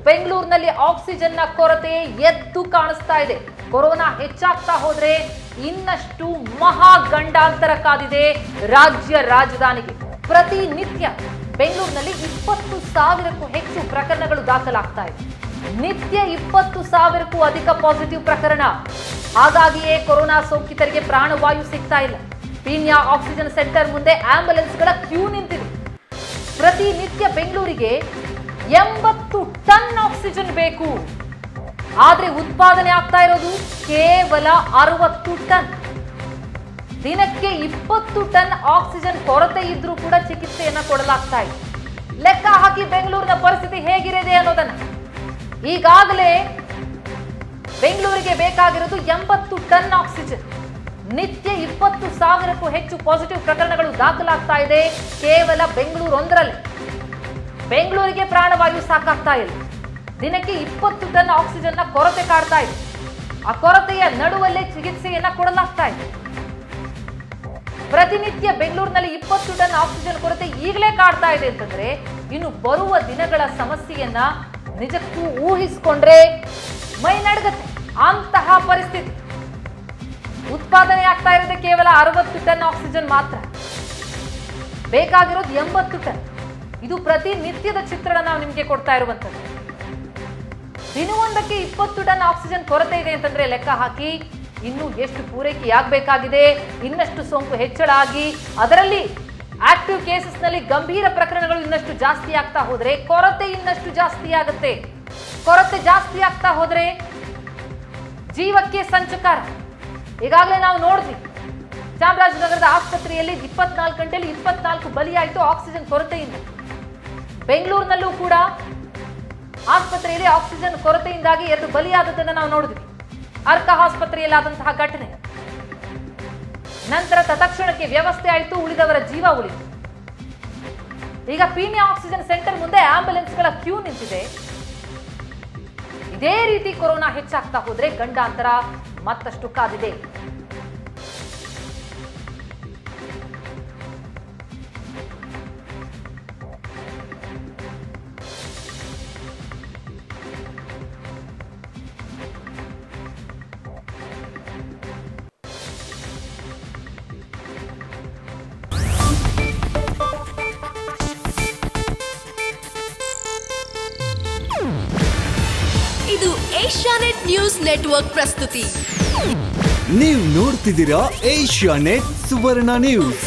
ಬೆಂಗಳೂರಿನಲ್ಲಿ ಆಕ್ಸಿಜನ್ನ ಕೊರತೆ ಎದ್ದು ಕಾಣಿಸ್ತಾ ಇದೆ. ಕೊರೋನಾ ಹೆಚ್ಚಾಗ್ತಾ ಹೋದ್ರೆ ಇನ್ನಷ್ಟು ಮಹಾ ಗಂಡಾಂತರ ಕಾದಿದೆ ರಾಜ್ಯ ರಾಜಧಾನಿಗೆ. ಪ್ರತಿನಿತ್ಯ ಬೆಂಗಳೂರಿನಲ್ಲಿ 20,000ಕ್ಕೂ ಹೆಚ್ಚು ಪ್ರಕರಣಗಳು ದಾಖಲಾಗ್ತಾ ಇದೆ. ನಿತ್ಯ 20,000ಕ್ಕೂ ಅಧಿಕ ಪಾಸಿಟಿವ್ ಪ್ರಕರಣ. ಹಾಗಾಗಿಯೇ ಕೊರೋನಾ ಸೋಂಕಿತರಿಗೆ ಪ್ರಾಣವಾಯು ಸಿಗ್ತಾ ಇಲ್ಲ. ಪೀಣ್ಯ ಆಕ್ಸಿಜನ್ ಸೆಂಟರ್ ಮುಂದೆ ಆಂಬ್ಯುಲೆನ್ಸ್ಗಳ ಕ್ಯೂ ನಿಂತಿದೆ. ಪ್ರತಿನಿತ್ಯ ಬೆಂಗಳೂರಿಗೆ 80 ಟನ್ ಆಕ್ಸಿಜನ್ ಬೇಕು. ಆದ್ರೆ ಉತ್ಪಾದನೆ ಆಗ್ತಾ ಇರೋದು ಕೇವಲ 60 ಟನ್. ದಿನಕ್ಕೆ 20 ಟನ್ ಆಕ್ಸಿಜನ್ ಕೊರತೆ ಇದ್ರೂ ಕೂಡ ಚಿಕಿತ್ಸೆಯನ್ನ ಕೊಡಲಾಗ್ತಾ ಇದೆ. ಲೆಕ್ಕ ಹಾಕಿ ಬೆಂಗಳೂರಿನ ಪರಿಸ್ಥಿತಿ ಹೇಗಿರಿದೆ ಅನ್ನೋದನ್ನ. ಈಗಾಗಲೇ ಬೆಂಗಳೂರಿಗೆ ಬೇಕಾಗಿರೋದು 80 ಟನ್ ಆಕ್ಸಿಜನ್. ನಿತ್ಯ 20,000ಕ್ಕೂ ಹೆಚ್ಚು ಪಾಸಿಟಿವ್ ಪ್ರಕರಣಗಳು ದಾಖಲಾಗ್ತಾ ಇದೆ ಕೇವಲ ಬೆಂಗಳೂರು ಒಂದರಲ್ಲಿ. ಬೆಂಗಳೂರಿಗೆ ಪ್ರಾಣವಾಯು ಸಾಕಾಗ್ತಾ ಇಲ್ಲ. ದಿನಕ್ಕೆ 20 ಟನ್ ಆಕ್ಸಿಜನ್ನ ಕೊರತೆ ಕಾಡ್ತಾ ಇದೆ. ಆ ಕೊರತೆಯ ನಡುವಲ್ಲೇ ಚಿಕಿತ್ಸೆಯನ್ನ ಕೊಡಲಾಗ್ತಾ ಇದೆ. ಪ್ರತಿನಿತ್ಯ ಬೆಂಗಳೂರಿನಲ್ಲಿ 20 ಟನ್ ಆಕ್ಸಿಜನ್ ಕೊರತೆ ಈಗಲೇ ಕಾಡ್ತಾ ಇದೆ ಅಂತಂದ್ರೆ ಇನ್ನು ಬರುವ ದಿನಗಳ ಸಮಸ್ಯೆಯನ್ನ ನಿಜಕ್ಕೂ ಊಹಿಸಿಕೊಂಡ್ರೆ ಮೈ ನಡುಗತ್ತೆ. ಅಂತಹ ಪರಿಸ್ಥಿತಿ. ಉತ್ಪಾದನೆ ಆಗ್ತಾ ಇರೋದು ಕೇವಲ 60 ಟನ್ ಆಕ್ಸಿಜನ್ ಮಾತ್ರ. ಬೇಕಾಗಿರೋದು 80 ಟನ್. ಇದು ಪ್ರತಿನಿತ್ಯದ ಚಿತ್ರಣ ನಾವು ನಿಮಗೆ ಕೊಡ್ತಾ ಇರುವಂತದ್ದು. ದಿನವೊಂದಕ್ಕೆ 20 ಟನ್ ಆಕ್ಸಿಜನ್ ಕೊರತೆ ಇದೆ ಅಂತಂದ್ರೆ ಲೆಕ್ಕ ಹಾಕಿ ಇನ್ನು ಎಷ್ಟು ಪೂರೈಕೆಯಾಗಬೇಕಾಗಿದೆ. ಇನ್ನಷ್ಟು ಸೋಂಕು ಹೆಚ್ಚಳ ಆಗಿ ಅದರಲ್ಲಿ ಆಕ್ಟಿವ್ ಕೇಸಸ್ ನಲ್ಲಿ ಗಂಭೀರ ಪ್ರಕರಣಗಳು ಇನ್ನಷ್ಟು ಜಾಸ್ತಿ ಆಗ್ತಾ ಹೋದ್ರೆ ಕೊರತೆ ಇನ್ನಷ್ಟು ಜಾಸ್ತಿ ಆಗುತ್ತೆ. ಕೊರತೆ ಜಾಸ್ತಿ ಆಗ್ತಾ ಹೋದ್ರೆ ಜೀವಕ್ಕೆ ಸಂಚಕಾರ. ಈಗಾಗಲೇ ನಾವು ನೋಡಿದ್ವಿ, ಚಾಮರಾಜನಗರದ ಆಸ್ಪತ್ರೆಯಲ್ಲಿ 24 ಗಂಟೆಯಲ್ಲಿ 24 ಬಲಿಯಾಯಿತು ಆಕ್ಸಿಜನ್ ಕೊರತೆಯಿಂದ. ಬೆಂಗಳೂರಿನಲ್ಲೂ ಕೂಡ ಆಸ್ಪತ್ರೆಯಲ್ಲಿ ಆಕ್ಸಿಜನ್ ಕೊರತೆಯಿಂದಾಗಿ 2 ಬಲಿಯಾದದನ್ನು ನಾವು ನೋಡಿದ್ವಿ. ಅರ್ಕ ಆಸ್ಪತ್ರೆಯಲ್ಲಾದಂತಹ ಘಟನೆ. ನಂತರ ತತ್ಕ್ಷಣಕ್ಕೆ ವ್ಯವಸ್ಥೆ ಆಯಿತು, ಉಳಿದವರ ಜೀವ ಉಳಿತು. ಈಗ ಪೀಣ್ಯ ಆಕ್ಸಿಜನ್ ಸೆಂಟರ್ ಮುಂದೆ ಆಂಬ್ಯುಲೆನ್ಸ್ಗಳ ಕ್ಯೂ ನಿಂತಿದೆ. ಇದೇ ರೀತಿ ಕೊರೋನಾ ಹೆಚ್ಚಾಗ್ತಾ ಹೋದ್ರೆ ಗಂಡಾಂತರ ಮತ್ತಷ್ಟು ಕಾದಿದೆ. ಇದು ಏಷ್ಯಾನೆಟ್ ನ್ಯೂಸ್ ನೆಟ್ವರ್ಕ್ ಪ್ರಸ್ತುತಿ. ನೀವು ನೋಡ್ತಿದ್ದೀರಾ ಏಷ್ಯಾನೆಟ್ ಸುವರ್ಣ ನ್ಯೂಸ್.